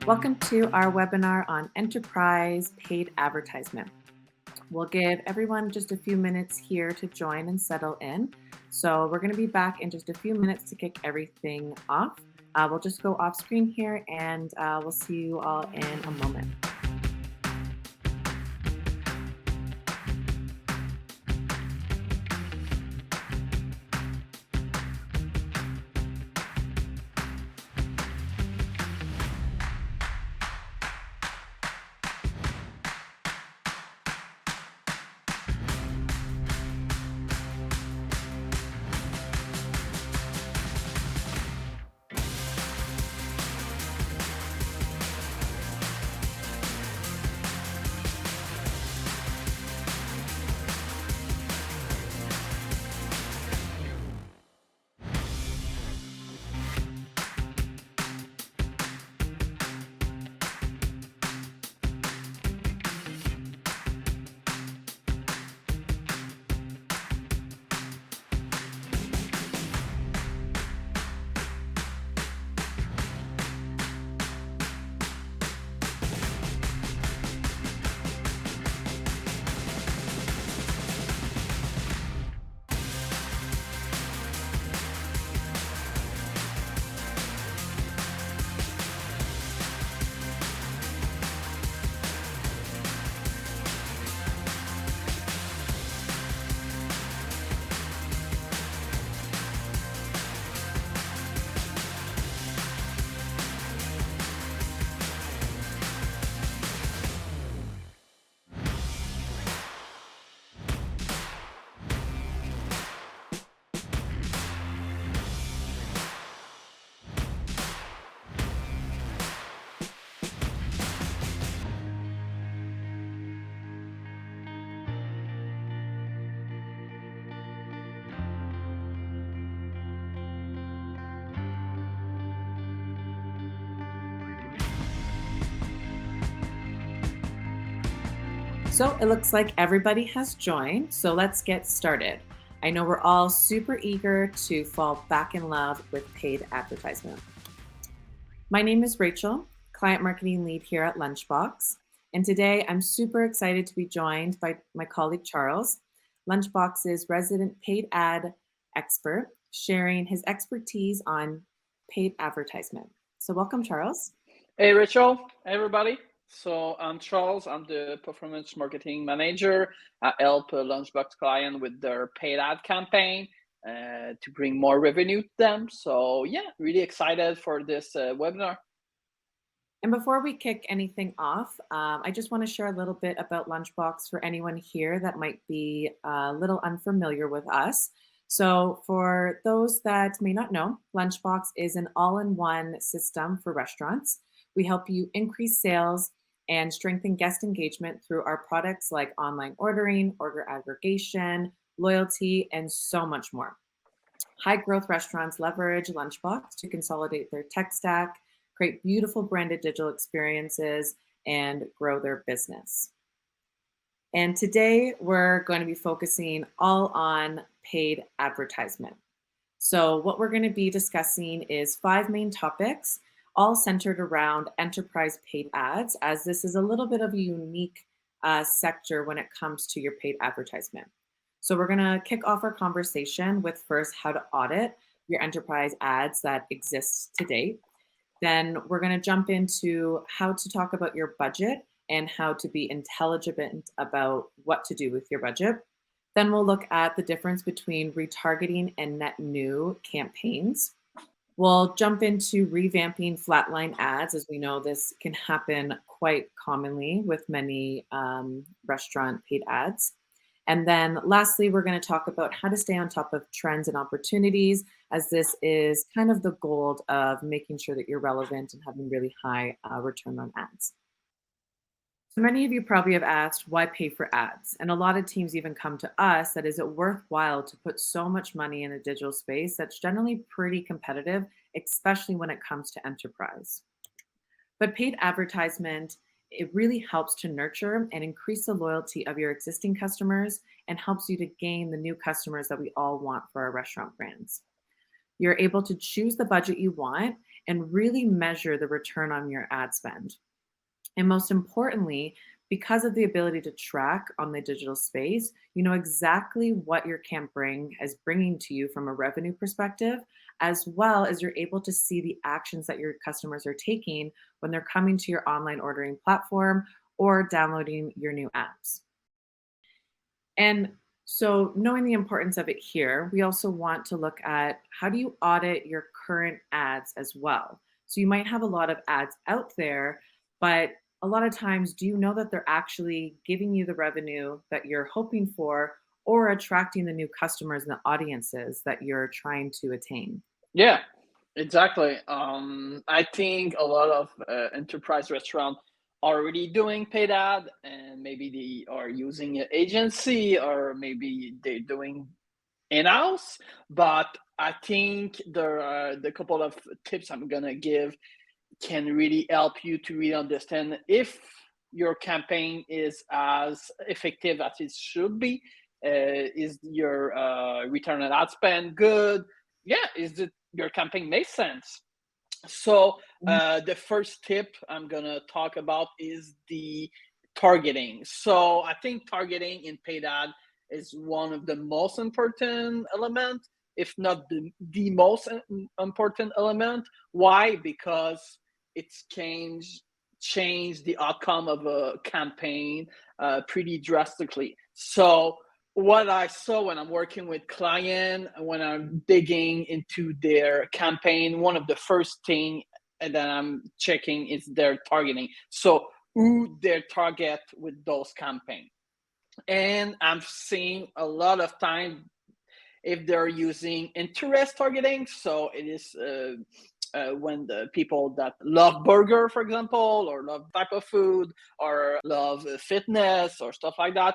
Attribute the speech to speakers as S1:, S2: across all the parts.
S1: Welcome to our webinar on enterprise paid advertisement. We'll give everyone just a few minutes here to join and settle in. So we're going to be back in just a few minutes to kick everything off. We'll just go off screen here and we'll see you all in a moment. So it looks like everybody has joined, so let's get started. I know we're all super eager to fall back in love with paid advertisement. My name is Rachel, Client Marketing Lead here at Lunchbox, and today I'm super excited to be joined by my colleague Charles, Lunchbox's resident paid ad expert, sharing his expertise on paid advertisement. So welcome, Charles.
S2: Hey, Rachel. Hey, everybody. So I'm Charles. I'm the performance marketing manager. I help a Lunchbox client with their paid ad campaign to bring more revenue to them. So yeah, really excited for this webinar.
S1: And before we kick anything off, I just want to share a little bit about Lunchbox for anyone here that might be a little unfamiliar with us. So for those that may not know, Lunchbox is an all-in-one system for restaurants. We help you increase sales and strengthen guest engagement through our products like online ordering, order aggregation, loyalty, and so much more. High growth restaurants leverage Lunchbox to consolidate their tech stack, create beautiful branded digital experiences, and grow their business. And today we're going to be focusing all on paid advertisement. So what we're going to be discussing is 5 main topics, all centered around enterprise paid ads, as this is a little bit of a unique sector when it comes to your paid advertisement. So we're going to kick off our conversation with first how to audit your enterprise ads that exist to date. Then we're going to jump into how to talk about your budget and how to be intelligent about what to do with your budget. Then we'll look at the difference between retargeting and net new campaigns. We'll jump into revamping flatline ads. As we know, this can happen quite commonly with many restaurant paid ads. And then lastly, we're going to talk about how to stay on top of trends and opportunities, as this is kind of the goal of making sure that you're relevant and having really high return on ads. So many of you probably have asked, why pay for ads? And a lot of teams even come to us that is it worthwhile to put so much money in a digital space that's generally pretty competitive, especially when it comes to enterprise. But paid advertisement, it really helps to nurture and increase the loyalty of your existing customers and helps you to gain the new customers that we all want for our restaurant brands. You're able to choose the budget you want and really measure the return on your ad spend. And most importantly, because of the ability to track on the digital space, you know exactly what your campaign is bringing to you from a revenue perspective, as well as you're able to see the actions that your customers are taking when they're coming to your online ordering platform or downloading your new apps. And so, knowing the importance of it here, we also want to look at how do you audit your current ads as well. So, you might have a lot of ads out there, but a lot of times, do you know that they're actually giving you the revenue that you're hoping for or attracting the new customers and the audiences that you're trying to attain?
S2: Yeah, exactly. I think a lot of enterprise restaurants are already doing paid ad, and maybe they are using an agency, or maybe they're doing in-house. But I think the couple of tips I'm gonna give can really help you to really understand if your campaign is as effective as it should be. Is your return on ad spend good? Yeah, is it your campaign makes sense? So the first tip I'm gonna talk about is the targeting. So I think targeting in paid ad is one of the most important element, if not the most important element. Why? Because it's changed the outcome of a campaign pretty drastically. So what I saw when I'm working with client, when I'm digging into their campaign, one of the first thing that I'm checking is their targeting. So who their target with those campaign. And I'm seeing a lot of time if they're using interest targeting. So it is when the people that love burger, for example, or love type of food, or love fitness or stuff like that.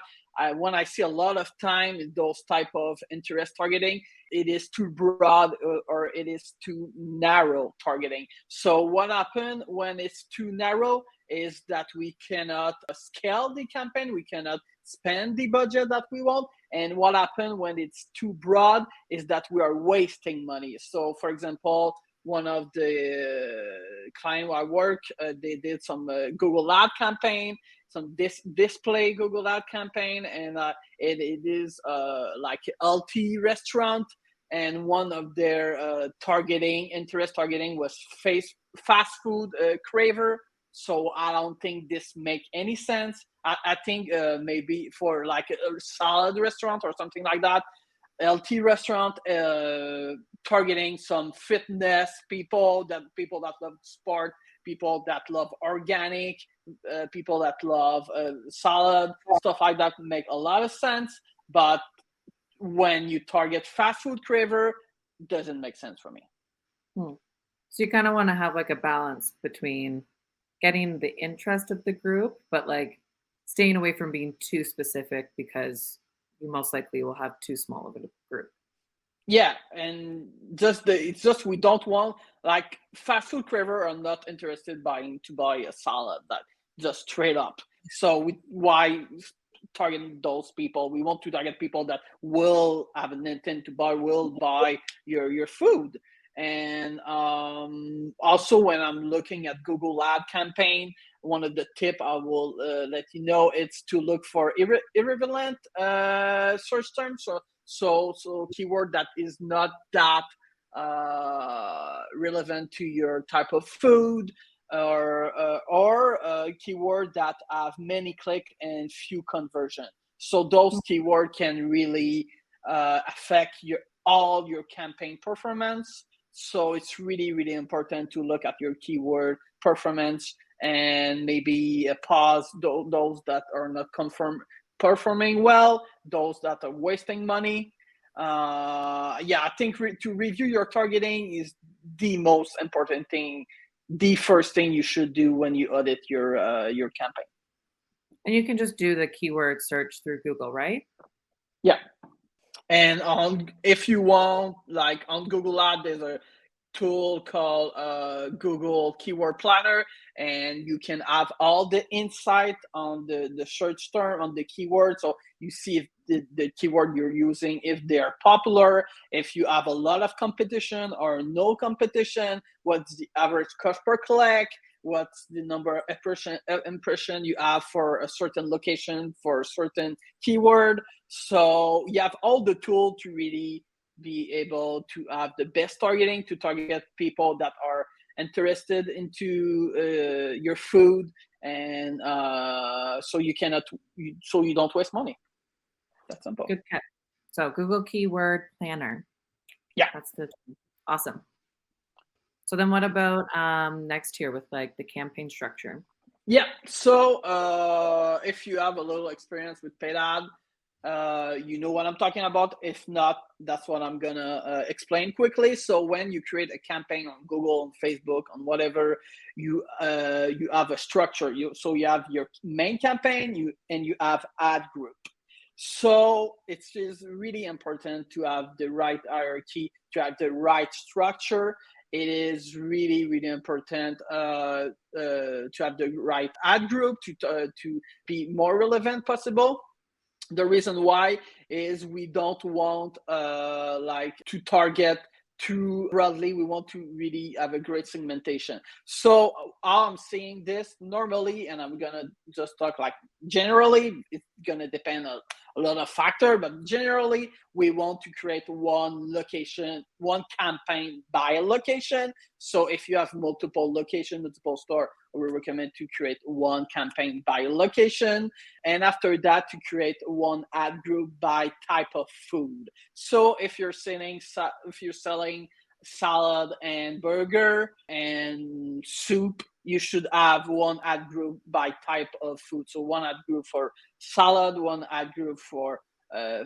S2: When I see a lot of time in those type of interest targeting, it is too broad, or it is too narrow targeting. So what happens when it's too narrow is that we cannot scale the campaign, we cannot spend the budget that we want. And what happens when it's too broad is that we are wasting money. So, for example, one of the client I work, they did some Google ad campaign, some display Google ad campaign, and it is like LT restaurant, and one of their interest targeting was fast food craver. So I don't think this make any sense. I think maybe for like a salad restaurant or something like that, LT restaurant targeting some fitness people that love sport, people that love organic, people that love salad, stuff like that make a lot of sense. But when you target fast food craver, doesn't make sense for me.
S1: Hmm. So, you kind of want to have like a balance between getting the interest of the group, but like staying away from being too specific because you most likely will have too small of a group.
S2: Yeah, and it's just we don't want, like, fast food craver are not interested buying to buy a salad that just straight up. So why target those people? We want to target people that will have an intent to buy, will buy your food. And also when I'm looking at Google ad campaign, one of the tip I will let you know, it's to look for irrelevant search terms. So keyword that is not that relevant to your type of food, or keyword that have many click and few conversion. So those keyword can really affect all your campaign performance. So it's really, really important to look at your keyword performance, and maybe pause those that are not performing well, those that are wasting money. Yeah, I think to review your targeting is the most important thing, the first thing you should do when you audit your campaign.
S1: And you can just do the keyword search through Google, right?
S2: Yeah, and on if you want, like on Google Ad, there's a tool called Google Keyword Planner, and you can have all the insight on the search term, on the keyword. So you see if the keyword you're using, if they are popular, if you have a lot of competition or no competition, what's the average cost per click, what's the number of impression you have for a certain location for a certain keyword. So you have all the tool to really be able to have the best targeting, to target people that are interested into your food, and so you don't waste money. That's simple.
S1: Good catch. So Google Keyword Planner.
S2: Yeah.
S1: That's awesome. So then what about next here with like the campaign structure?
S2: Yeah. So if you have a little experience with paid ad, you know what I'm talking about. If not, that's what I'm gonna explain quickly. So when you create a campaign on Google, on Facebook, on whatever, you have a structure. You have your main campaign, you have ad group. So it's just really important to have the right hierarchy, to have the right structure. It is really, really important to have the right ad group to be more relevant possible. The reason why is we don't want like to target too broadly. We want to really have a great segmentation. So I'm seeing this normally, and I'm gonna just talk like generally. It's gonna depend on a lot of factors, but generally we want to create one location, one campaign by a location. So if you have multiple locations, multiple store, we recommend to create one campaign by location, and after that to create one ad group by type of food. So if you're selling salad and burger and soup, you should have one ad group by type of food. So one ad group for salad, one ad group for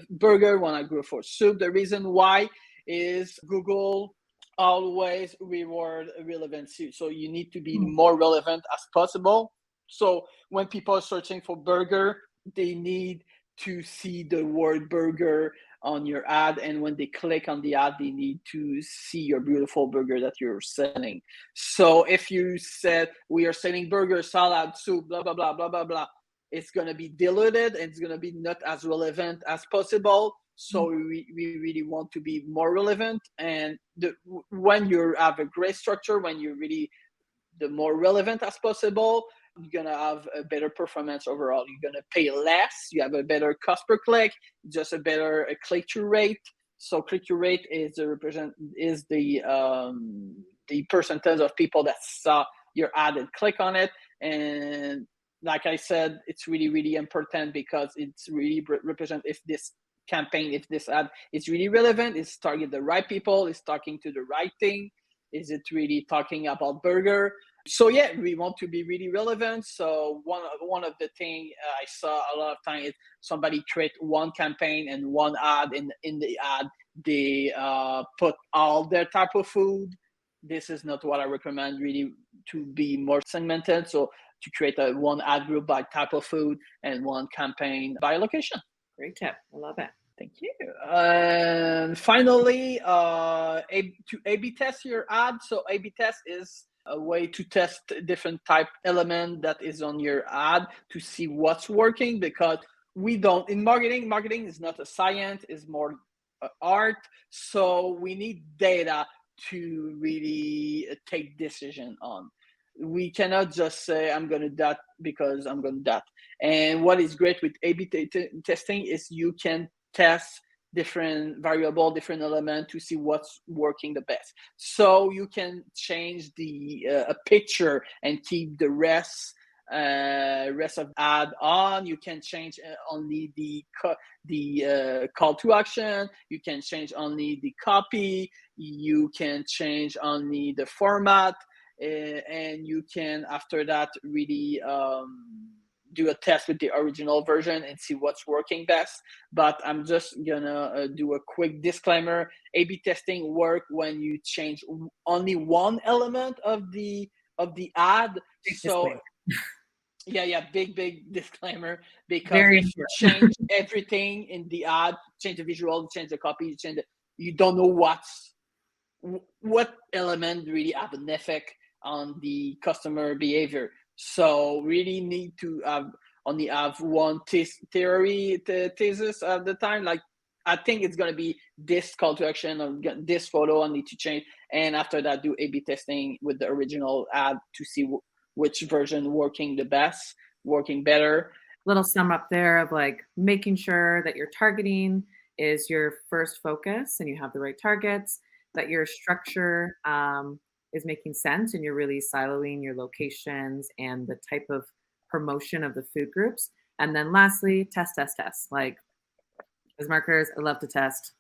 S2: burger, one ad group for soup. The reason why is Google always reward relevancy. So you need to be more relevant as possible. So when people are searching for burger, they need to see the word burger on your ad, and when they click on the ad, they need to see your beautiful burger that you're selling. So if you said we are selling burger, salad, soup, blah blah blah blah blah blah, it's going to be diluted and it's going to be not as relevant as possible. So we really want to be more relevant, and when you have a great structure, when you're really the more relevant as possible, you're gonna have a better performance overall. You're gonna pay less, you have a better cost per click, just a better click-through rate. So click-through rate is the percentage of people that saw your ad and click on it. And like I said, it's really, really important because it's really represent if this campaign, if this ad is really relevant, it's target the right people, it's talking to the right thing, is it really talking about burger? So yeah, we want to be really relevant. So one of the thing I saw a lot of time is somebody create one campaign and one ad. In the ad, they put all their type of food. This is not what I recommend. Really, to be more segmented. So to create one ad group by type of food and one campaign by location.
S1: Great tip. I love it.
S2: Thank you. And finally, to A/B test your ad. So A/B test is a way to test different type element that is on your ad to see what's working, because we don't, in marketing is not a science, it's more art. So we need data to really take decision on. We cannot just say I'm going to do that because I'm going to do that. And what is great with A/B testing is you can test different variable, different element to see what's working the best. So you can change the a picture and keep the rest of ad on. You can change only the call to action. You can change only the copy. You can change only the format, and you can after that really do a test with the original version and see what's working best. But I'm just gonna do a quick disclaimer. A/B testing work when you change only one element of the ad. So big disclaimer, because if you change everything in the ad, change the visual, change the copy, you don't know what element really have an effect on the customer behavior. So really need to have only have one thesis at the time. Like I think it's gonna be this call to action or this photo I need to change, and after that do A/B testing with the original ad to see which version working the best, working better.
S1: Little sum up there of like making sure that your targeting is your first focus and you have the right targets, that your structure is making sense and you're really siloing your locations and the type of promotion of the food groups. And then lastly, test, test, test. Like as marketers, I love to test.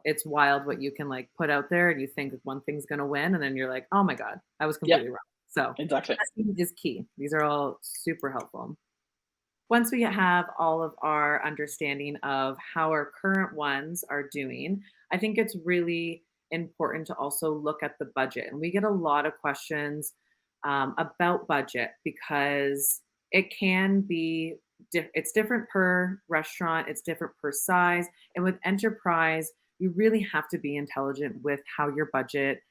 S1: It's wild what you can like put out there and you think one thing's going to win. And then you're like, oh my God, I was
S2: Yeah,
S1: completely wrong. So
S2: exactly.
S1: testing is key. These are all super helpful. Once we have all of our understanding of how our current ones are doing, I think it's really important to also look at the budget. And we get a lot of questions about budget because it can be, it's different per restaurant, it's different per size. And with enterprise, you really have to be intelligent with how your budget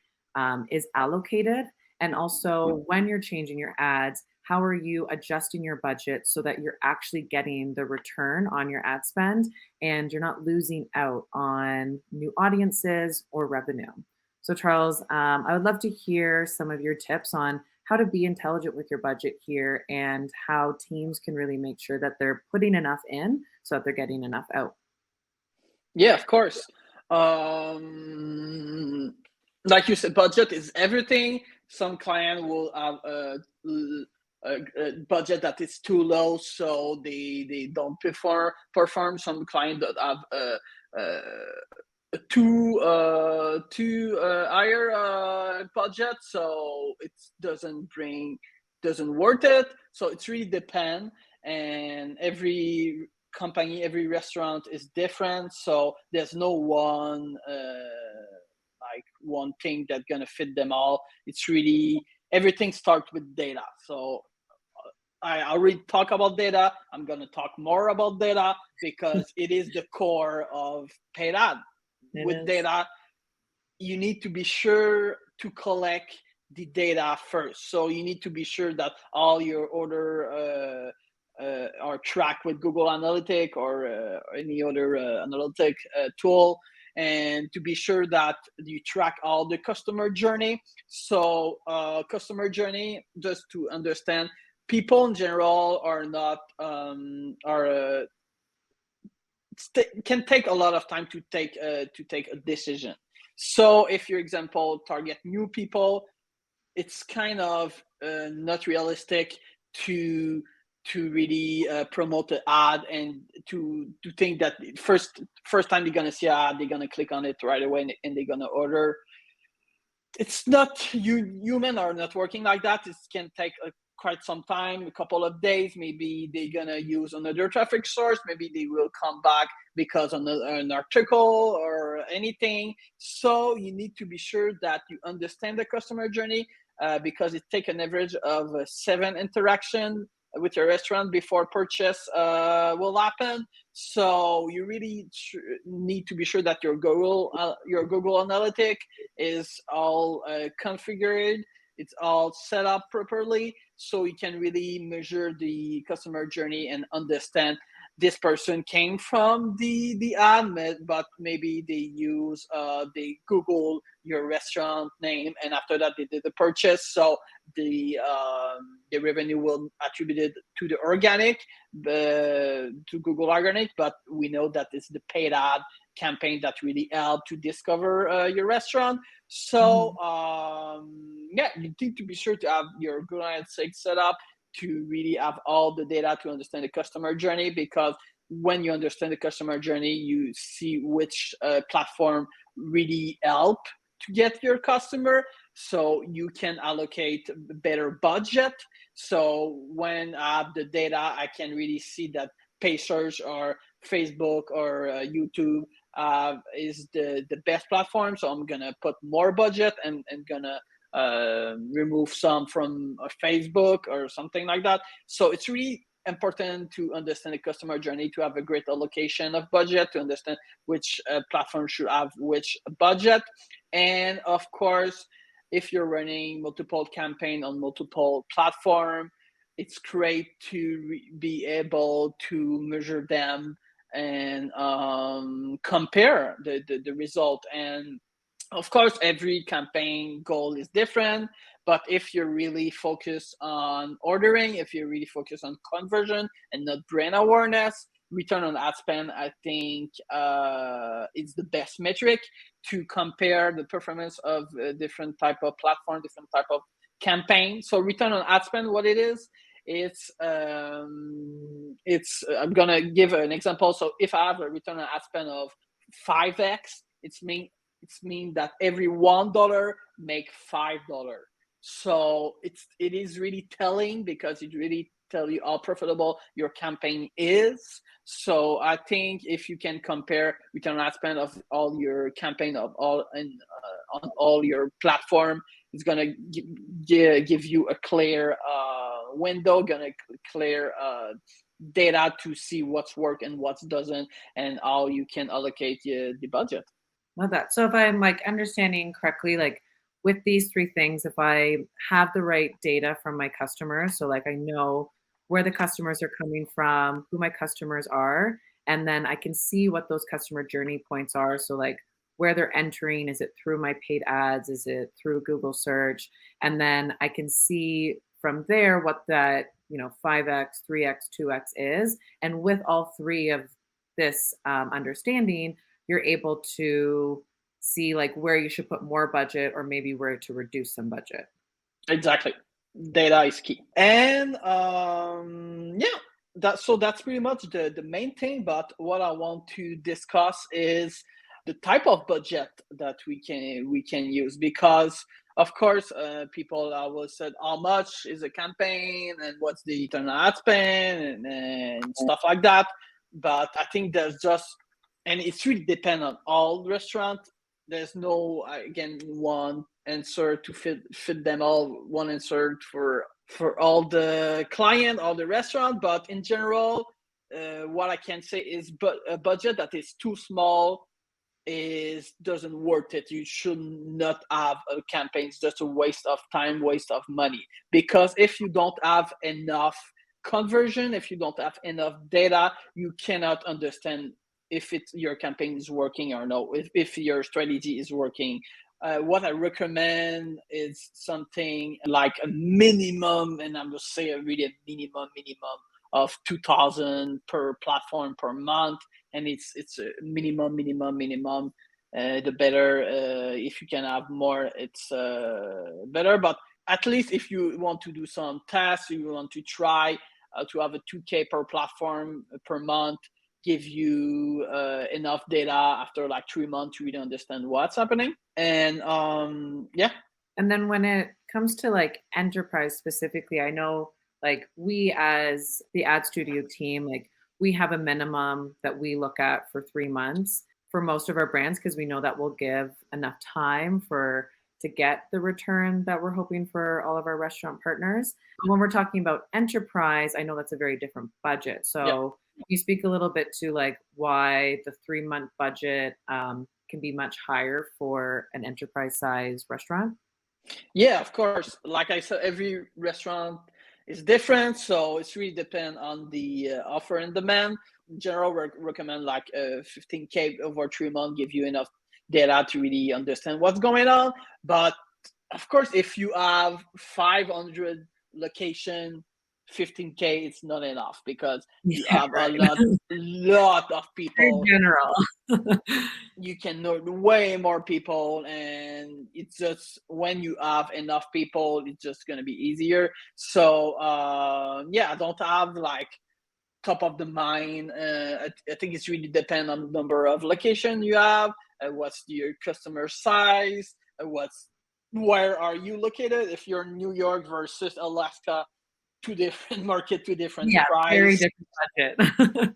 S1: is allocated. And also, when you're changing your ads, how are you adjusting your budget so that you're actually getting the return on your ad spend and you're not losing out on new audiences or revenue? So, Charles, I would love to hear some of your tips on how to be intelligent with your budget here and how teams can really make sure that they're putting enough in so that they're getting enough out.
S2: Yeah, of course. Um, like you said, budget is everything. Some client will have a budget that is too low, so they don't perform. Some client that have too higher budget, so it doesn't worth it. So it's really depend, and every company, every restaurant is different, so there's no one like one thing that's gonna fit them all. It's really everything starts with data. So I already talk about data. I'm gonna talk more about data because it is the core of paid ad.
S1: It
S2: With
S1: is.
S2: data, you need to be sure to collect the data first. So you need to be sure that all your order are tracked with Google Analytics or any other analytic tool, and to be sure that you track all the customer journey. So customer journey, just to understand, people in general are not can take a lot of time to take a decision. So if your example target new people, it's kind of not realistic to really promote the ad and to think that first time they're gonna see an ad, they're gonna click on it right away and they're gonna order. It's not, human are not working like that. It can take quite some time, a couple of days. Maybe they're gonna use another traffic source. Maybe they will come back because of an article or anything. So you need to be sure that you understand the customer journey because it takes an average of 7 interaction with your restaurant before purchase will happen. So you really need to be sure that your Google Analytics is all configured, it's all set up properly, so you can really measure the customer journey and understand this person came from the ad, but maybe they Google your restaurant name, and after that they did the purchase. So the revenue will attributed to the organic, to Google Organic, but we know that it's the paid ad campaign that really help to discover your restaurant. So yeah, you need to be sure to have your Google Analytics set up to really have all the data to understand the customer journey, because when you understand the customer journey, you see which platform really help to get your customer, so you can allocate better budget. So when I have the data, I can really see that paid search or Facebook or YouTube is the best platform. So I'm gonna put more budget and gonna remove some from Facebook or something like that. So it's really important to understand the customer journey, to have a great allocation of budget, to understand which platform should have which budget. And of course, if you're running multiple campaign on multiple platform, it's great to be able to measure them and compare the result. And of course, every campaign goal is different, but if you're really focused on ordering, if you're really focused on conversion and not brand awareness, return on ad spend, I think it's the best metric to compare the performance of different type of platform, different type of campaign. So return on ad spend, what it is, I'm gonna give an example. So if I have a return on ad spend of 5x, it's mean that every $1 make $5. So it is really telling, because it really tell you how profitable your campaign is. So I think if you can compare return on ad spend of all your campaign of all and on all your platform, it's gonna give you a clear window, gonna clear data to see what's work and what doesn't, and how you can allocate the budget.
S1: Love that. So if I'm like understanding correctly, like with these three things, if I have the right data from my customers, so like I know where the customers are coming from, who my customers are, and then I can see what those customer journey points are. So like where they're entering, is it through my paid ads? Is it through Google search? And then I can see from there what that, 5x, 3x, 2x is. And with all three of this understanding, you're able to see like where you should put more budget or maybe where to reduce some budget.
S2: Exactly. Data is key. And yeah, that's pretty much the main thing. But what I want to discuss is the type of budget that we can use, because of course people always said how much is a campaign and what's the return on ad spend and stuff like that. But I think there's just, and it's really depend on all restaurant. There's no again one answer to fit them all, one answer for all the client, all the restaurant. But in general, what I can say is, but a budget that is too small doesn't worth it. You should not have a campaign. It's just a waste of time, waste of money. Because if you don't have enough conversion, if you don't have enough data, you cannot understand if your campaign is working or no, if your strategy is working. What I recommend is something like a minimum, and I'm just saying really a minimum of 2,000 per platform per month, and it's a minimum. The better. If you can have more, it's better. But at least if you want to do some tests, you want to try to have a 2K per platform per month, give you enough data after like 3 months to really understand what's happening. And yeah.
S1: And then when it comes to like enterprise specifically, I know like we as the ad studio team, like we have a minimum that we look at for 3 months for most of our brands, because we know that will give enough time to get the return that we're hoping for all of our restaurant partners. When we're talking about enterprise, I know that's a very different budget. So
S2: Yeah.
S1: can you speak a little bit to like why the 3-month budget can be much higher for an enterprise size restaurant?
S2: Yeah, of course. Like I said, every restaurant is different, so it's really depend on the offer and demand. In general, recommend like 15K over 3 months, give you enough data to really understand what's going on. But of course, if you have 500 location, 15K it's not enough, because you
S1: Yeah,
S2: have a
S1: right.
S2: lot of
S1: Very
S2: people.
S1: general.
S2: You can know way more people, and it's just when you have enough people, it's just going to be easier. So yeah, I don't have like top of the mind. I think it's really depend on the number of location you have, what's your customer size, where are you located. If you're in New York versus Alaska, two different market, two different
S1: Yeah, very
S2: price.
S1: different budget.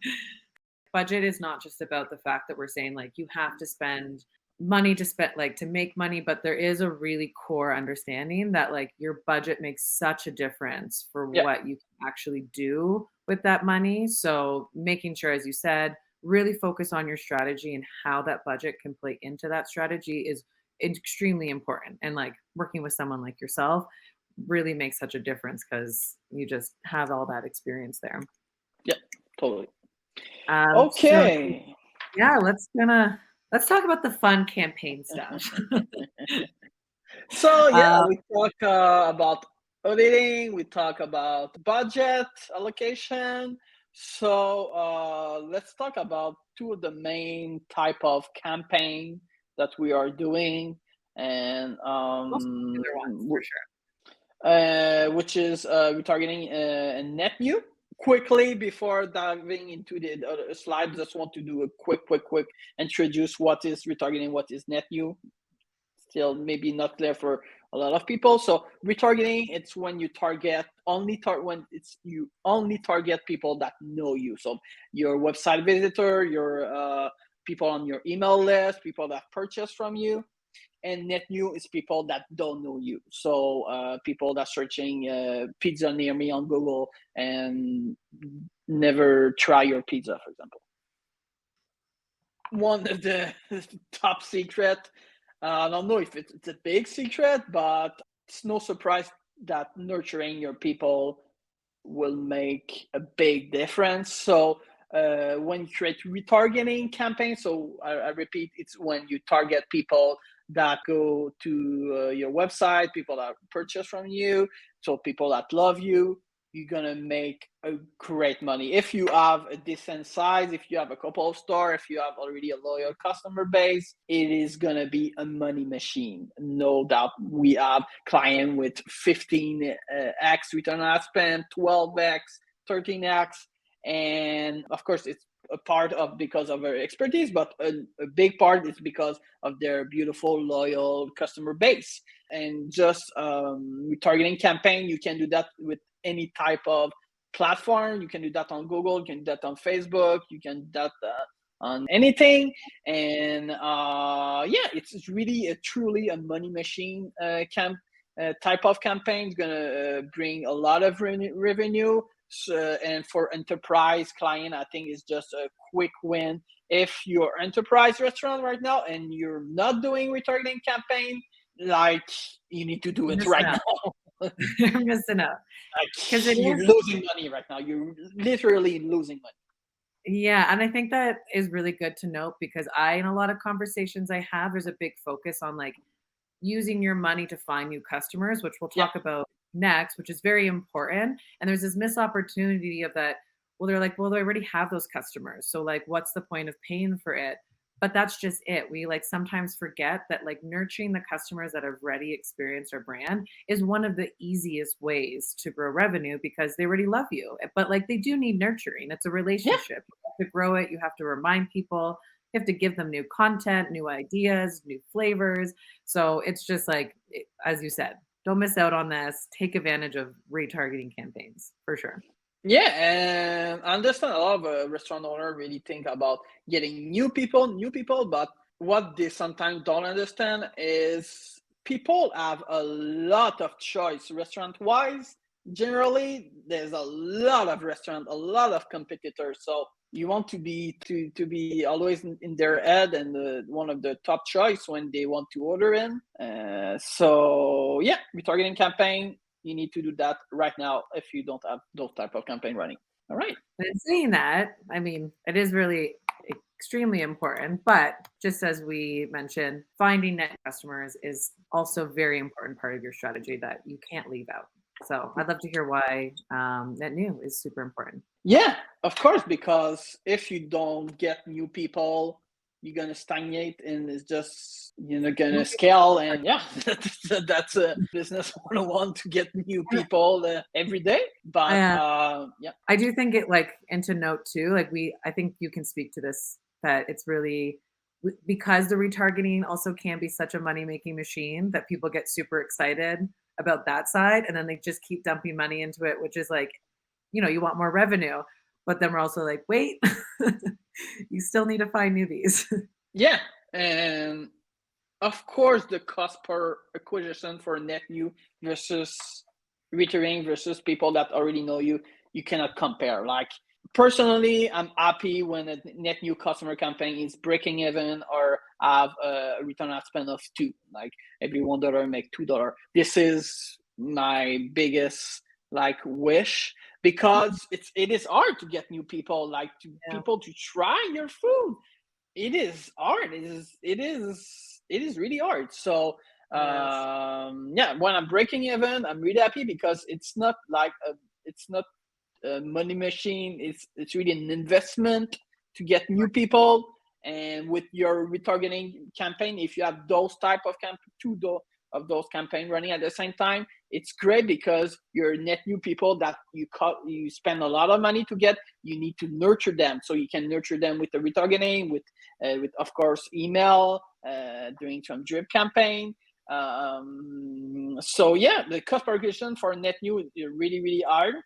S1: Budget is not just about the fact that we're saying like you have to spend money to spend, like to make money, but there is a really core understanding that like your budget makes such a difference for
S2: Yeah.
S1: what you can actually do with that money. So making sure, as you said, really focus on your strategy and how that budget can play into that strategy is extremely important. And like working with someone like yourself really makes such a difference because you just have all that experience there.
S2: Yeah. Totally.
S1: So
S2: Okay.
S1: yeah, let's talk about the fun campaign stuff.
S2: So yeah,
S1: Uh,
S2: we talk about auditing. We talk about budget allocation. So let's talk about two of the main type of campaign that we are doing, and
S1: most popular ones for sure.
S2: which is retargeting and net new. Quickly before diving into the other slides, just want to do a quick introduce what is retargeting, what is net new. Still maybe not clear for a lot of people. So retargeting, it's when you target when it's you only target people that know you. So your website visitor, your people on your email list, people that purchase from you. And net new is people that don't know you. So people that searching pizza near me on Google and never try your pizza, for example. One of the top secret. I don't know if it's a big secret, but it's no surprise that nurturing your people will make a big difference. So when you create retargeting campaigns, so I repeat, it's when you target people that go to your website, people that purchase from you, so people that love you, you're gonna make a great money. If you have a decent size, if you have a couple of stores, if you have already a loyal customer base, it is gonna be a money machine. No doubt. We have client with 15x return on ad spend, 12x, 13x, and of course it's a part of because of our expertise, but a big part is because of their beautiful loyal customer base. And just retargeting campaign, you can do that with any type of platform. You can do that on Google, you can do that on Facebook, you can do that on anything. And yeah, it's really truly a money machine type of campaign. It's gonna bring a lot of revenue. So, and for enterprise client, I think it's just a quick win. If you're enterprise restaurant right now and you're not doing retargeting campaign, like you need to do
S1: You're
S2: it
S1: missing
S2: right
S1: out.
S2: now.
S1: You're missing out because
S2: Like
S1: it
S2: you're
S1: is.
S2: losing money right now. You're literally losing money.
S1: Yeah, and I think that is really good to note because in a lot of conversations I have, there's a big focus on like using your money to find new customers, which we'll
S2: Yeah,
S1: talk about next, which is very important. And there's this missed opportunity of that. Well, they're like, well, they already have those customers. So, like, what's the point of paying for it? But that's just it. We like sometimes forget that like nurturing the customers that have already experienced our brand is one of the easiest ways to grow revenue because they already love you. But like they do need nurturing. It's a
S2: yeah,
S1: relationship. You have to grow it. You have to remind people. You have to give them new content, new ideas, new flavors. So it's just like, as you said, don't miss out on this. Take advantage of retargeting campaigns for sure.
S2: yeah. And I understand a lot of restaurant owner really think about getting new people. But what they sometimes don't understand is people have a lot of choice restaurant wise. Generally, there's a lot of restaurant, a lot of competitors. So you want to be always in their head and one of the top choice when they want to order in. So yeah, retargeting campaign, you need to do that right now if you don't have those type of campaign running. All right.
S1: But in saying that, I mean, it is really extremely important. But just as we mentioned, finding net customers is also a very important part of your strategy that you can't leave out. So I'd love to hear why net new is super important.
S2: Yeah, of course, because if you don't get new people, you're gonna stagnate and it's just you're not gonna scale. And yeah, that's a business 101 to get new people every day. But
S1: I,
S2: yeah,
S1: I do think it like, and to note too, like I think you can speak to this, that it's really because the retargeting also can be such a money making machine that people get super excited about that side. And then they just keep dumping money into it, which is like, you want more revenue. But then we're also like, wait, you still need to find newbies.
S2: yeah, and of course, the cost per acquisition for net new versus returning versus people that already know you, you cannot compare. Like personally, I'm happy when a net new customer campaign is breaking even or have a return on ad spend of 2. Like every $1 make $2. This is my biggest like wish, because it is hard to get new people, like to
S1: Yeah.
S2: people to try your food. It is hard. It is really hard. So
S1: Yes.
S2: yeah, when I'm breaking even, I'm really happy, because it's not like it's not a money machine. It's really an investment to get new people. And with your retargeting campaign, if you have those type of of those campaign running at the same time, it's great, because your net new people that you spend a lot of money to get, you need to nurture them. So you can nurture them with the retargeting, with of course email, doing some drip campaign. So yeah, the cost per acquisition for net new is really hard.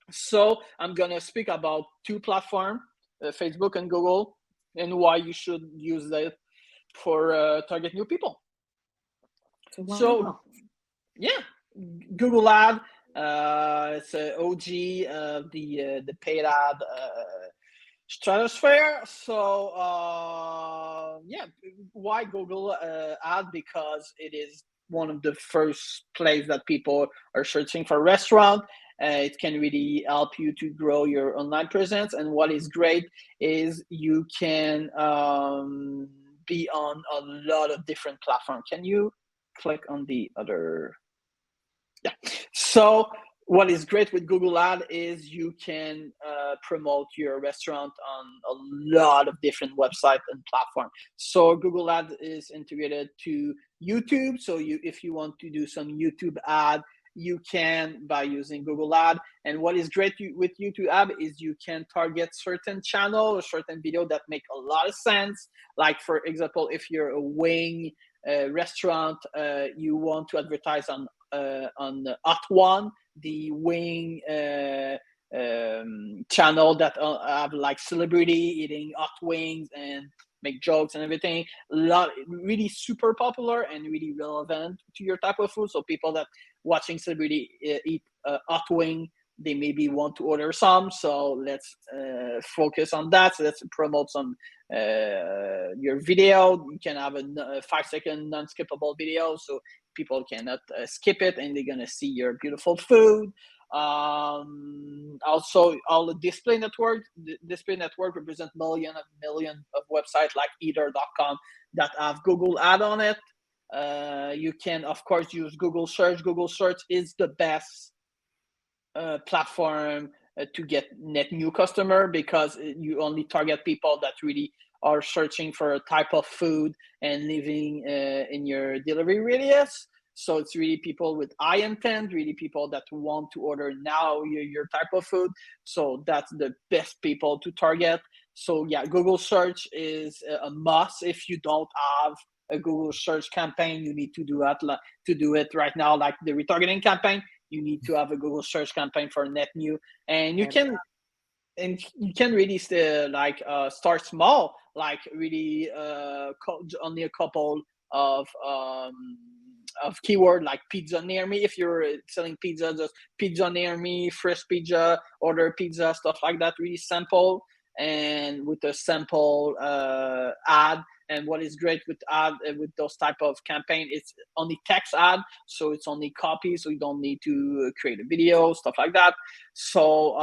S2: So I'm gonna speak about 2 platforms, Facebook and Google, and why you should use that for target new people.
S1: So
S2: So
S1: wow.
S2: yeah, Google Ad, it's an OG of the paid ad stratosphere. So yeah, why Google Ad? Because it is one of the first place that people are searching for restaurant. It can really help you to grow your online presence. And what is great is you can be on a lot of different platforms. Can you click on the other? Yeah. So what is great with Google Ad is you can promote your restaurant on a lot of different websites and platforms. So Google Ad is integrated to YouTube. So if you want to do some YouTube ad, you can by using Google Ad. And what is great with YouTube Ad is you can target certain channel or certain video that make a lot of sense. Like for example, if you're a wing restaurant, you want to advertise on Hot One, the wing channel that have like celebrity eating hot wings and make jokes and everything. Really super popular and really relevant to your type of food. So people that watching celebrity eat hot wing, they maybe want to order some. So let's focus on that. So let's promote some your video. You can have a 5-second non-skippable video, so people cannot skip it, and they're gonna see your beautiful food. Also, all the display network. The display network represent million of websites like eater.com that have Google Ad on it. You can of course use Google Search. Google Search is the best platform to get net new customer, because you only target people that really are searching for a type of food and living in your delivery radius. So it's really people with high intent, really people that want to order now your type of food. So that's the best people to target. So yeah, Google Search is a must. If you don't have a Google Search campaign, you need to do it right now, like the retargeting campaign. You need to have a Google Search campaign for net new, and you can really start small, like really only a couple of keyword like pizza near me. If you're selling pizza, just pizza near me, fresh pizza, order pizza, stuff like that. Really simple, and with a sample ad. And what is great with with those type of campaign, it's only text ad, so it's only copy, so you don't need to create a video, stuff like that. So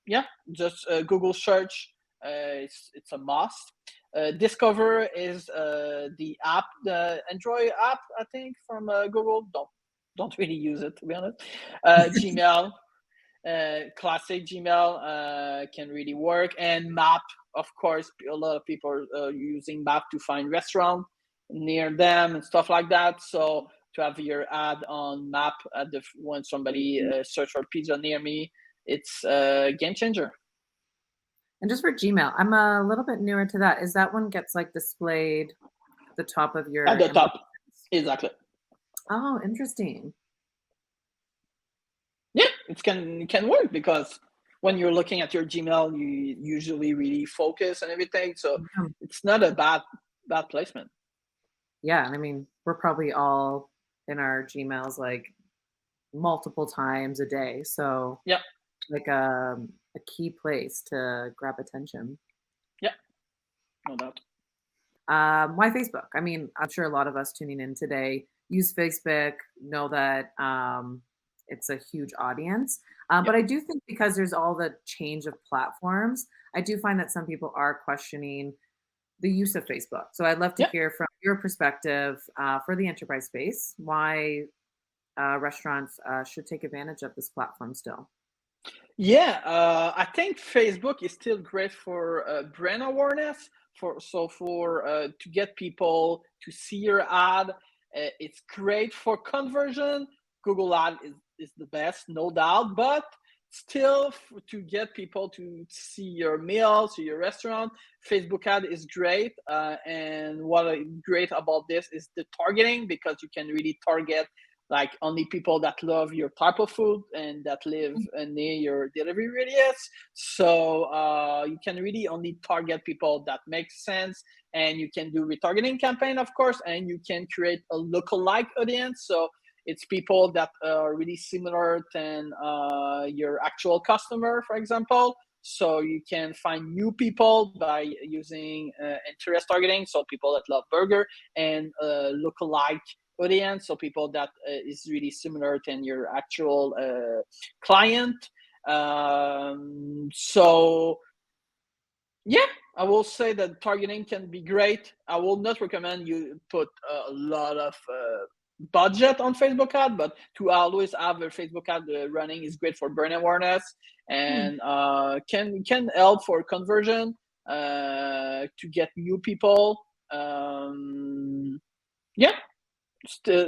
S2: yeah, just Google Search. It's a must. Discover is the app, the Android app, I think, from Google. Don't really use it, to be honest. Gmail, classic Gmail can really work, and Map, of course. A lot of people are using Map to find restaurant near them and stuff like that. So to have your ad on Map when somebody search for pizza near me, it's a game changer.
S1: And just for Gmail, I'm a little bit newer to that. Is that one gets like displayed the top of your
S2: At the
S1: inbox?
S2: top, exactly.
S1: Oh, interesting.
S2: Yeah, it can work, because when you're looking at your Gmail, you usually really focus and everything. So
S1: Yeah.
S2: it's not a bad placement.
S1: Yeah, and I mean, we're probably all in our Gmails like multiple times a day. So
S2: Yeah,
S1: like a key place to grab attention.
S2: yeah, no doubt.
S1: Why Facebook? I mean, I'm sure a lot of us tuning in today use Facebook, know that it's a huge audience.
S2: Yeah,
S1: But I do think because there's all the change of platforms, I do find that some people are questioning the use of Facebook. So I'd love to
S2: yeah.
S1: hear from your perspective for the enterprise space why restaurants should take advantage of this platform still.
S2: Yeah, I think Facebook is still great for brand awareness. For to get people to see your ad, it's great for conversion. Google Ad is the best, no doubt. But still, to get people to see your meal, see your restaurant, Facebook ad is great. And what is great about this is the targeting, because you can really target like only people that love your type of food and that live near your delivery radius. So you can really only target people that make sense, and you can do retargeting campaign, of course, and you can create a lookalike audience. So it's people that are really similar than your actual customer, for example. So you can find new people by using interest targeting. So people that love burger, and lookalike audience, so people that is really similar than your actual client. So yeah, I will say that targeting can be great. I will not recommend you put a lot of budget on Facebook ad, but to always have a Facebook ad running is great for brand awareness,
S1: Hmm.
S2: and can help for conversion, to get new people. Yeah,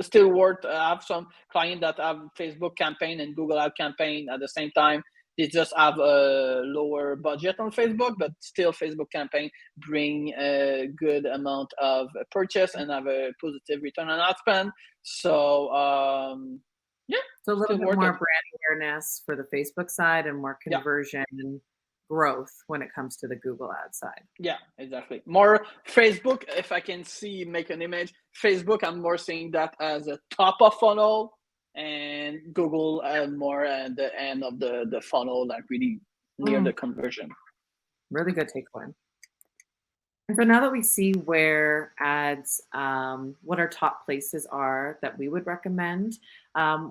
S2: still worth. I have some client that have Facebook campaign and Google ad campaign at the same time. They just have a lower budget on Facebook, but still Facebook campaign bring a good amount of purchase and have a positive return on ad spend. So yeah,
S1: So a little
S2: still
S1: bit
S2: worth
S1: more
S2: it.
S1: brand awareness for the Facebook side and more
S2: Yeah.
S1: conversion and growth when it comes to the Google ad side.
S2: Yeah, exactly. More Facebook, if I can see, make an image. Facebook, I'm more seeing that as a top of funnel, and Google more at the end of the funnel, like really near the
S1: Mm,
S2: conversion.
S1: really good takeaway. And so now that we see where ads, what our top places are that we would recommend,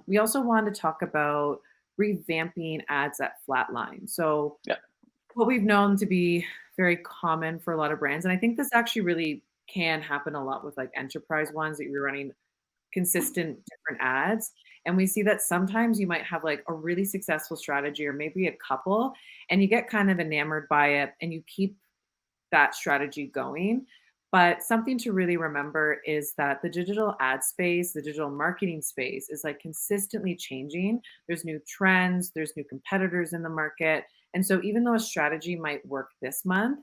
S1: we also want to talk about revamping ads at flatline. So
S2: Yeah,
S1: what we've known to be very common for a lot of brands, and I think this actually really can happen a lot with like enterprise ones that you're running consistent different ads. And we see that sometimes you might have like a really successful strategy or maybe a couple, and you get kind of enamored by it and you keep that strategy going. But something to really remember is that the digital ad space, the digital marketing space is like consistently changing. There's new trends, there's new competitors in the market. And so even though a strategy might work this month,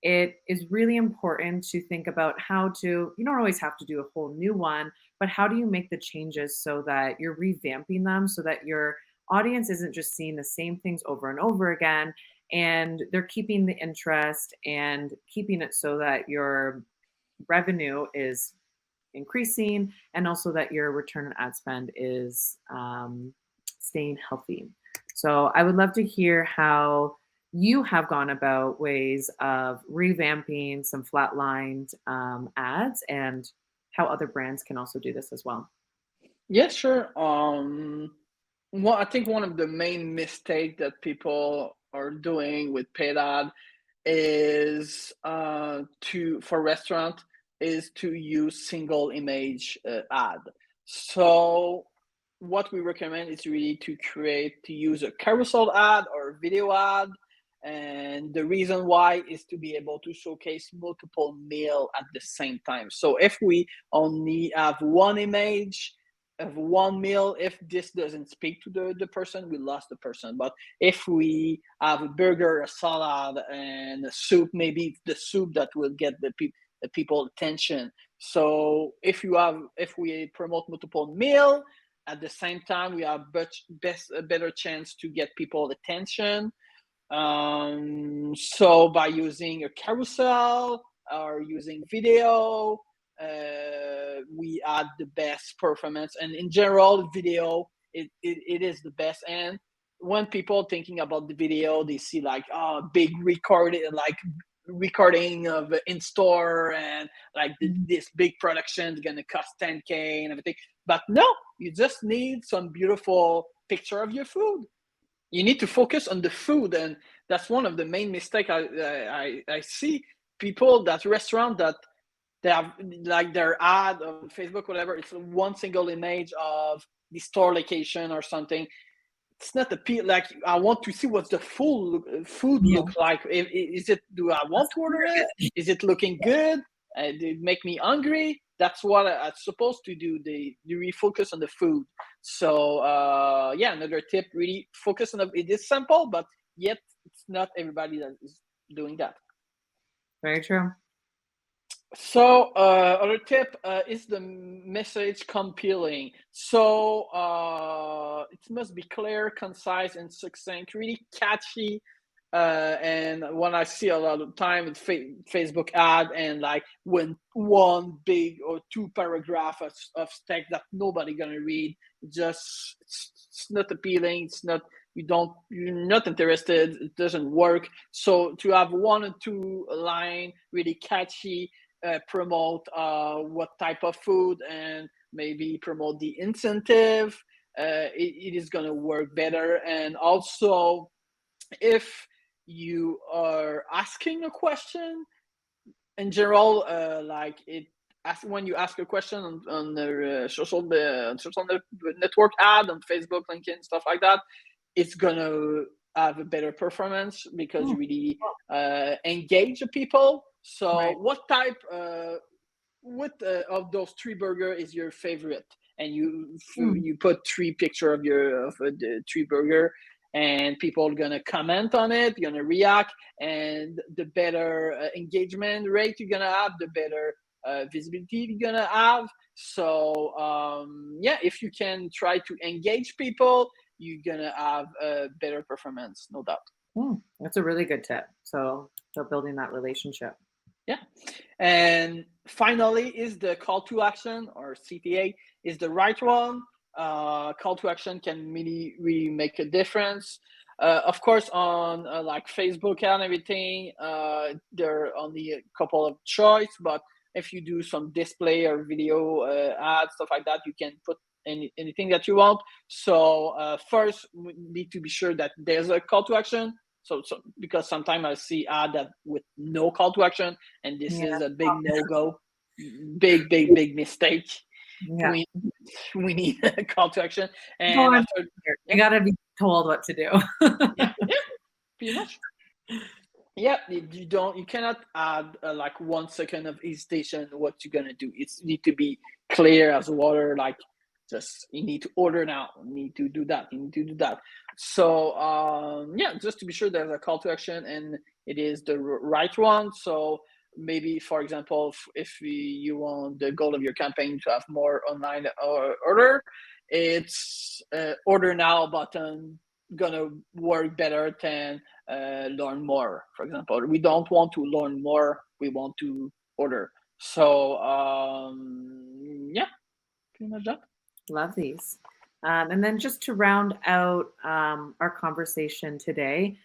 S1: it is really important to think about how to, you don't always have to do a whole new one, but how do you make the changes so that you're revamping them so that your audience isn't just seeing the same things over and over again, and they're keeping the interest and keeping it so that your revenue is increasing and also that your return on ad spend is staying healthy. So I would love to hear how you have gone about ways of revamping some flatlined ads and how other brands can also do this as well.
S2: yeah, sure. Well, I think one of the main mistake that people are doing with paid ad is to for restaurant is to use single image ad. So what we recommend is really to use a carousel ad or video ad, and the reason why is to be able to showcase multiple meal at the same time. So if we only have one image of one meal, if this doesn't speak to the person, we lost the person. But if we have a burger, a salad, and a soup, maybe it's the soup that will get the people attention. So if we promote multiple meal at the same time, we have a better chance to get people attention. So by using a carousel or using video, we had the best performance. And in general, video, it is the best. And when people thinking about the video, they see like, oh, big recording of in store, and like this big production is gonna cost 10K and everything. But no, you just need some beautiful picture of your food. You need to focus on the food, and that's one of the main mistakes I see. People, that restaurant, that they have like their ad on Facebook, whatever, it's one single image of the store location or something. It's not like, I want to see what's the full food
S1: Yeah.
S2: look like. Is it, do I want to order it? Is it looking good? Did it make me hungry? That's what I'm supposed to do. You refocus on the food. So yeah, another tip, really focus on it is simple, but yet it's not everybody that is doing that.
S1: Very true.
S2: So other tip is the message compelling. So it must be clear, concise, and succinct, really catchy. And when I see a lot of time in Facebook ad, and like when one big or two paragraph of text that nobody gonna read, just it's not appealing. It's not, you're not interested. It doesn't work. So to have one or two line really catchy, promote what type of food, and maybe promote the incentive, it is going to work better. And also, if you are asking a question in general, when you ask a question on the social network ad, on Facebook, LinkedIn, stuff like that, it's gonna have a better performance because you really engage the people. So
S1: Right.
S2: what type of those three burger is your favorite? And you put three picture of the three burger, and people are gonna comment on it, gonna react, and the better engagement rate you're gonna have, the better visibility you're gonna have. So yeah, if you can try to engage people, you're gonna have a better performance, no doubt.
S1: That's a really good tip. So building that relationship.
S2: Yeah. And finally, is the call to action, or CTA, is the right one. Call to action can really make a difference. Of course, on like Facebook and everything, there are only a couple of choice, but if you do some display or video ads, stuff like that, you can put anything that you want. So first, we need to be sure that there's a call to action. So because sometimes I see ad that with no call to action, and this
S1: Yeah.
S2: is a big no-go, big mistake.
S1: Yeah.
S2: We need a call to action,
S1: Go
S2: and
S1: on.
S2: after,
S1: You got to be told what to do.
S2: yeah, pretty much. Yeah, you cannot add like 1 second of hesitation what you're gonna do. You need to be clear as water, like just you need to order now, you need to do that, you need to do that. So yeah, just to be sure there's a call to action and it is the right one. So maybe, for example, if you want the goal of your campaign to have more online order, it's order now button gonna work better than learn more. For example, we don't want to learn more, we want to order. So yeah, pretty much that.
S1: Love these. And then just to round out our conversation today,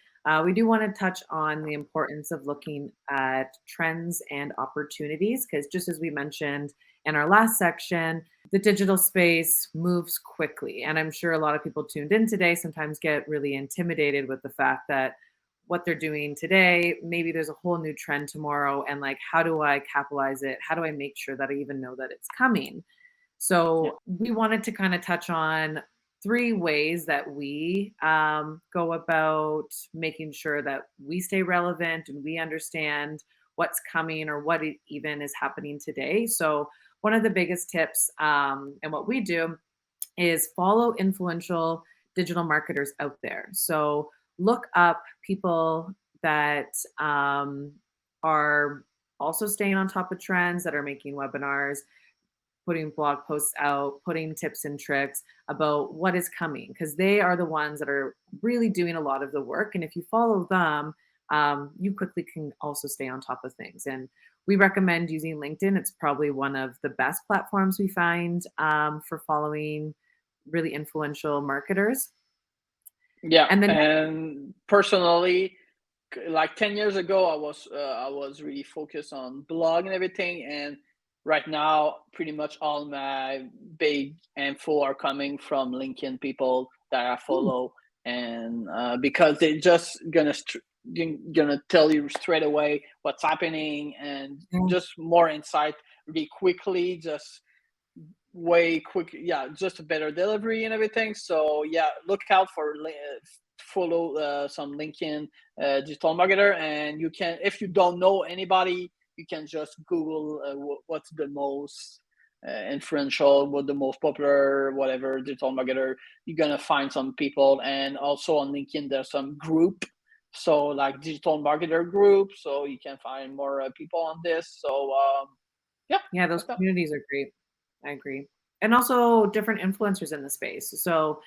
S1: we do want to touch on the importance of looking at trends and opportunities, because just as we mentioned in our last section, the digital space moves quickly. And I'm sure a lot of people tuned in today sometimes get really intimidated with the fact that what they're doing today, maybe there's a whole new trend tomorrow. And like, how do I capitalize it? How do I make sure that I even know that it's coming? So we wanted to kind of touch on 3 ways that we go about making sure that we stay relevant and we understand what's coming or what even is happening today. So one of the biggest tips and what we do is follow influential digital marketers out there. So look up people that are also staying on top of trends, that are making webinars, putting blog posts out, putting tips and tricks about what is coming, because they are the ones that are really doing a lot of the work. And if you follow them, you quickly can also stay on top of things. And we recommend using LinkedIn. It's probably one of the best platforms we find for following really influential marketers.
S2: Yeah,
S1: And then
S2: and personally, like 10 years ago, I was really focused on blog and everything, and right now pretty much all my big info are coming from LinkedIn people that I follow, and because they're just gonna tell you straight away what's happening, and
S1: yeah,
S2: just more insight really quickly, just way quick, yeah, just a better delivery and everything. So yeah, look out for follow some LinkedIn digital marketer, and you can, if you don't know anybody, you can just Google what's the most influential, what the most popular, whatever digital marketer. You're gonna find some people, and also on LinkedIn there's some group, so like digital marketer group, so you can find more people on this. So yeah,
S1: yeah, those
S2: like that.
S1: communities are great. I agree. And also different influencers in the space. So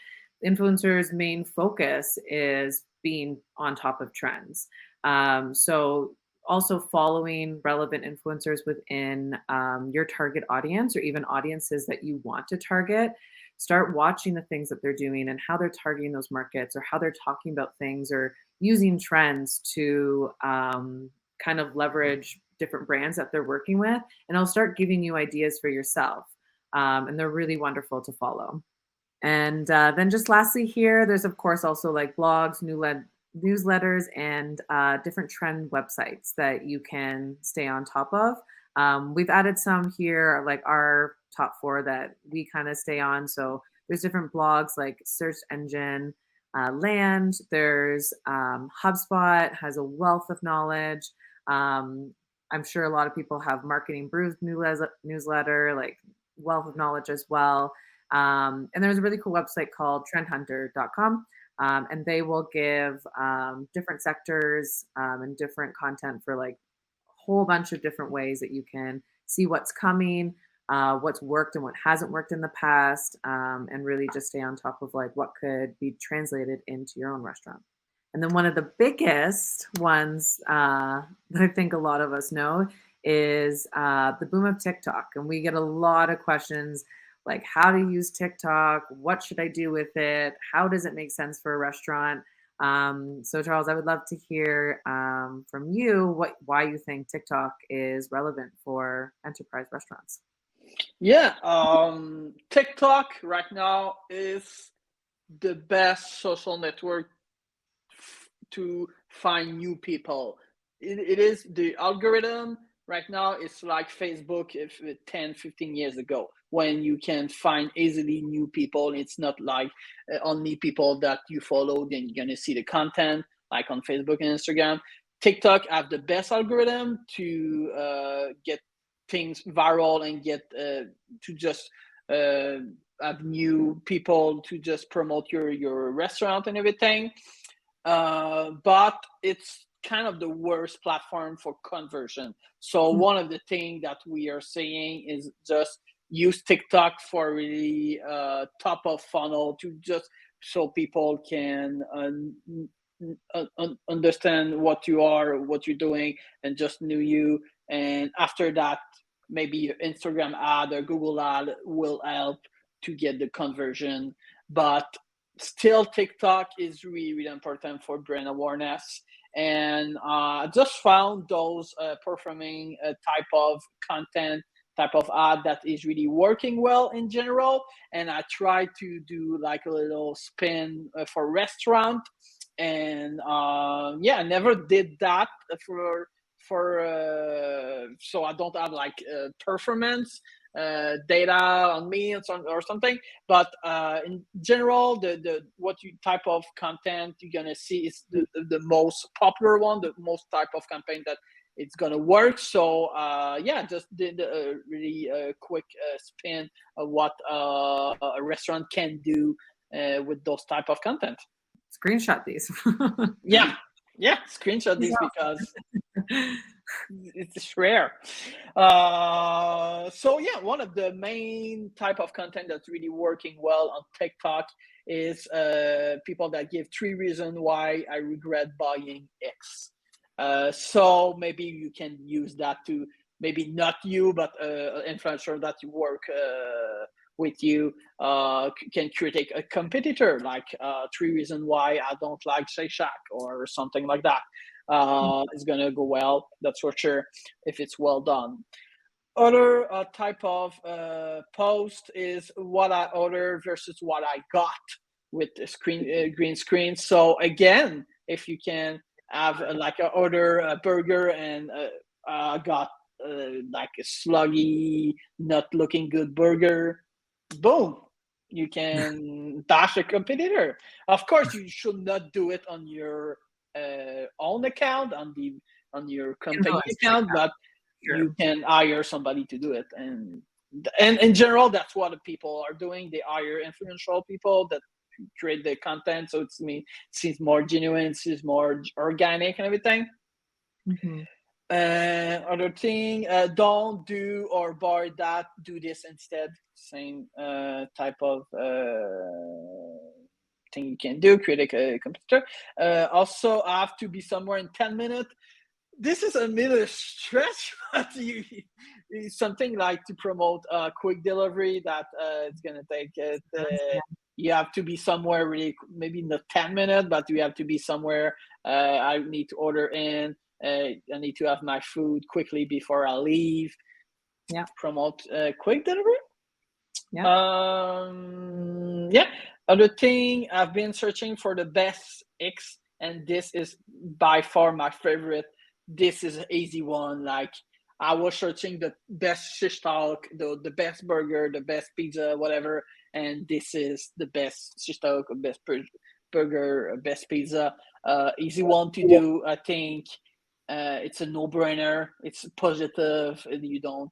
S1: influencers' main focus is being on top of trends. So also following relevant influencers within your target audience or even audiences that you want to target. Start watching the things that they're doing and how they're targeting those markets or how they're talking about things or using trends to kind of leverage different brands that they're working with. And it'll start giving you ideas for yourself. And they're really wonderful to follow. And then just lastly here, there's of course also like blogs, newsletters, and different trend websites that you can stay on top of. We've added some here, like our top four that we kind of stay on. So there's different blogs like Search Engine Land. There's HubSpot has a wealth of knowledge. Um, I'm sure a lot of people have Marketing Brews newsletter, like wealth of knowledge as well. And there's a really cool website called trendhunter.com. And they will give different sectors and different content for like a whole bunch of different ways that you can see what's coming, what's worked and what hasn't worked in the past, and really just stay on top of like what could be translated into your own restaurant. And then one of the biggest ones that I think a lot of us know is the boom of TikTok. And we get a lot of questions like how to use TikTok, what should I do with it, how does it make sense for a restaurant? So Charles, I would love to hear from you why you think TikTok is relevant for enterprise restaurants.
S2: Yeah, TikTok right now is the best social network to find new people. It is the algorithm right now. It's like Facebook if 10, 15 years ago, when you can find easily new people. It's not like only people that you follow, then you're gonna see the content like on Facebook and Instagram. TikTok have the best algorithm to get things viral and get to just uh, have new people to just promote your restaurant and everything. But it's kind of the worst platform for conversion. So
S1: Mm,
S2: one of the things that we are saying is just use TikTok for really top of funnel, to just so people can understand what you are, what you're doing, and just know you. And after that, maybe your Instagram ad or Google ad will help to get the conversion. But still, TikTok is really, really important for brand awareness. And I just found those performing type of content, type of ad that is really working well in general. And I try to do like a little spin for restaurant. And yeah, I never did that for so I don't have like performance data on me or something. But in general, the what you type of content you're gonna see is the most popular one, the most type of campaign that it's gonna work. So yeah, just did a really quick spin of what a restaurant can do with those type of content.
S1: Screenshot these.
S2: Yeah, yeah, screenshot this
S1: Yeah.
S2: because it's rare. So yeah, one of the main type of content that's really working well on TikTok is people that give 3 reasons why I regret buying X. So maybe you can use that to maybe not you, but influencer that you work with you can critique a competitor, like 3 reasons why I don't like Shake Shack or something like that. It's gonna go well, that's for sure, if it's well done. Other type of post is what I order versus what I got with the green screen. So again, if you can have like a order a burger and got like a sluggy, not looking good burger, boom, you can bash a competitor. Of course, you should not do it on your own account, on your company
S1: Influencer
S2: account,
S1: account,
S2: but
S1: sure.
S2: you can hire somebody to do it. And in general, that's what the people are doing. They hire influential people that create the content, so seems more genuine, seems more organic and everything.
S1: Mhm.
S2: Other thing, don't do or buy that, do this instead. Same type of thing you can do, create a computer. Also, I have to be somewhere in 10 minutes. This is a little stretch, but something like to promote quick delivery that it's gonna take it.
S1: Yeah.
S2: You have to be somewhere really, maybe not 10 minutes, but you have to be somewhere. I need to order in. I need to have my food quickly before I leave.
S1: Yeah.
S2: Promote quick delivery.
S1: Yeah.
S2: Yeah. Other thing, I've been searching for the best X, and this is by far my favorite. This is an easy one. Like, I was searching the best shish talk, the best burger, the best pizza, whatever, and this is the best shish talk, best burger, best pizza. Easy one to do, I think. It's a no-brainer. It's positive. You don't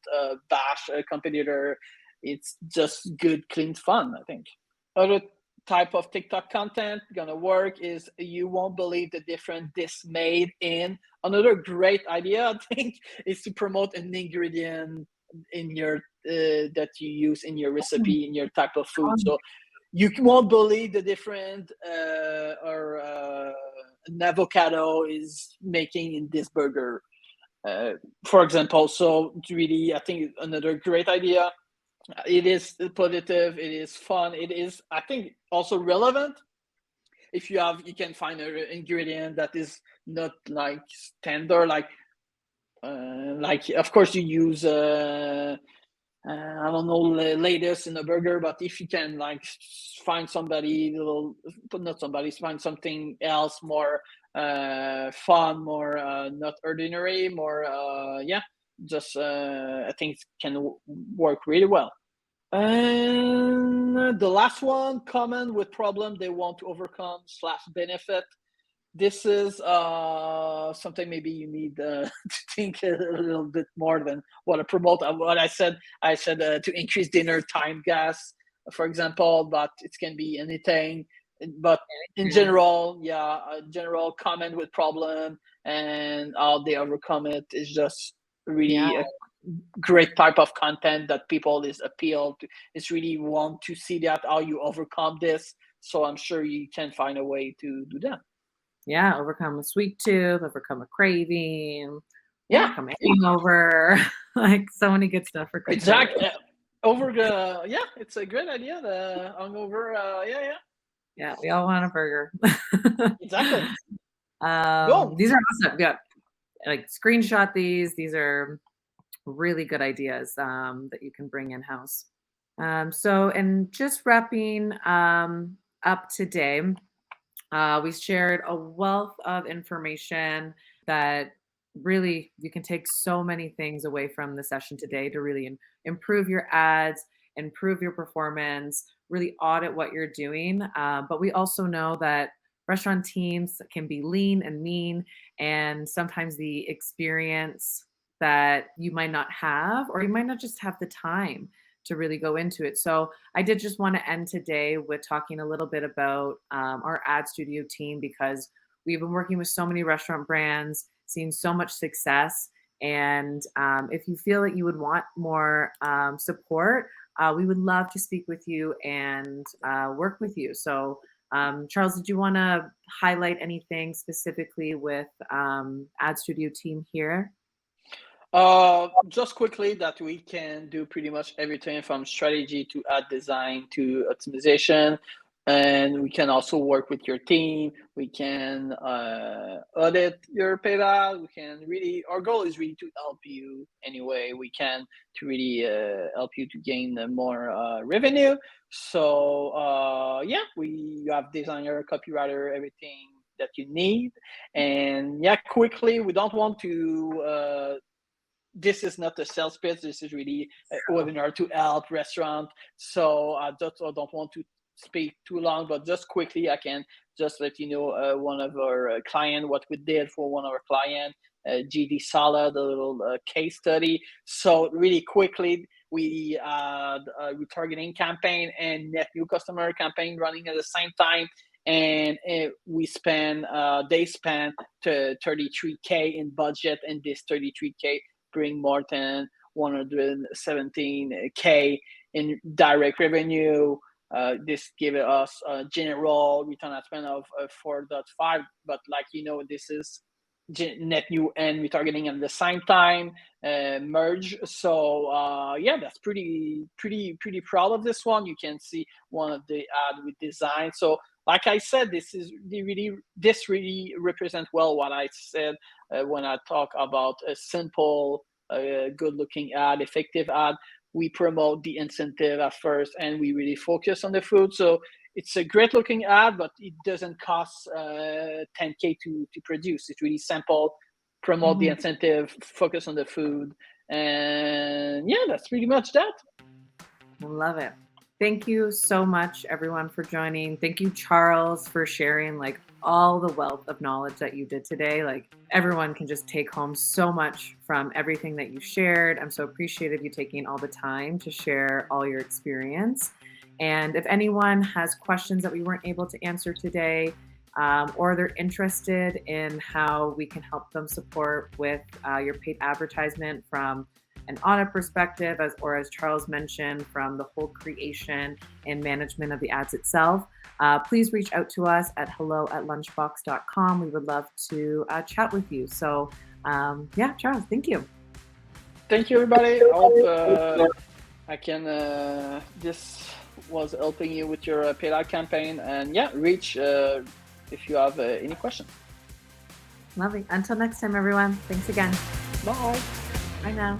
S2: bash a competitor. It's just good, clean fun, I think. Other type of TikTok content gonna work is you won't believe the difference this made in. Another great idea, I think, is to promote an ingredient in your that you use in your recipe, in your type of food. So you won't believe the difference or an avocado is making in this burger, for example. So really, I think another great idea. It is positive, it is fun, it is, I think, also relevant. If you can find an ingredient that is not like standard, like of course you use I don't know, lettuce in a burger, but if you can like find find something else more fun, more not ordinary, more yeah, just I think it can work really well. And the last one, common with problem they want to overcome slash benefit. This is something maybe you need to think a little bit more than what I promote. What I said, to increase dinner time gas, for example, but it can be anything. But in
S1: Yeah.
S2: general, yeah, general comment with problem and how they overcome it is just
S1: Yeah.
S2: really a great type of content that people is appealed to. It's really want to see that how you overcome this. So I'm sure you can find a way to do that.
S1: Yeah. Overcome a sweet tooth, overcome a craving,
S2: Yeah,
S1: overcome a hangover. Like so many good stuff for quick delivery.
S2: exactly. Over the Yeah, it's a great idea. The hungover. Yeah, yeah,
S1: Yeah. We all want a burger.
S2: exactly. Boom.
S1: These are awesome. Yeah. Like screenshot these. These are really good ideas that you can bring in house. So, and just wrapping up today, we shared a wealth of information that really you can take so many things away from the session today to really improve your ads, improve your performance, really audit what you're doing. But we also know that restaurant teams can be lean and mean, and sometimes the experience that you might not have, or you might not just have the time to really go into it. So I did just want to end today with talking a little bit about our ad studio team, because we've been working with so many restaurant brands, seeing so much success. And if you feel that you would want more support, we would love to speak with you and work with you. So, Charles, did you want to highlight anything specifically with ad studio team here?
S2: Just quickly that we can do pretty much everything from strategy to ad design to optimization. And we can also work with your team. We can audit your paid ad. We can really, our goal is really to help you anyway. We can to really help you to gain more revenue. So yeah, you have designer, copywriter, everything that you need. And yeah, quickly, we don't want to this is not a sales pitch. This is really a webinar to help restaurant. So I don't want to speak too long, but just quickly, I can just let you know one of our client, what we did for one of our client, GD Salad, a little case study. So really quickly, we had a retargeting campaign and net new customer campaign running at the same time. And they spent 33K in budget, and this 33K bring more than 117K in direct revenue. This gave us a general return on spend of 4.5. But like this is net new and retargeting at the same time merge. So yeah, that's pretty proud of this one. You can see one of the ad we designed. So like I said, this really represents well what I said when I talk about a simple, good looking ad, effective ad. We promote the incentive at first, and we really focus on the food. So it's a great looking ad, but it doesn't cost 10K to produce. It's really simple. Promote the incentive, focus on the food, and yeah, that's pretty much that.
S1: I love it. Thank you so much, everyone, for joining. Thank you, Charles, for sharing like all the wealth of knowledge that you did today. Like everyone can just take home so much from everything that you shared. I'm so appreciative you taking all the time to share all your experience. And if anyone has questions that we weren't able to answer today, or they're interested in how we can help them support with your paid advertisement from an audit perspective, as Charles mentioned, from the whole creation and management of the ads itself, please reach out to us at hello@lunchbox.com. We would love to chat with you. So yeah, Charles, thank you.
S2: Thank you, everybody. I hope I can, this was helping you with your paid ad campaign. And yeah, reach if you have any questions.
S1: Lovely. Until next time, everyone. Thanks again.
S2: Bye.
S1: Bye now.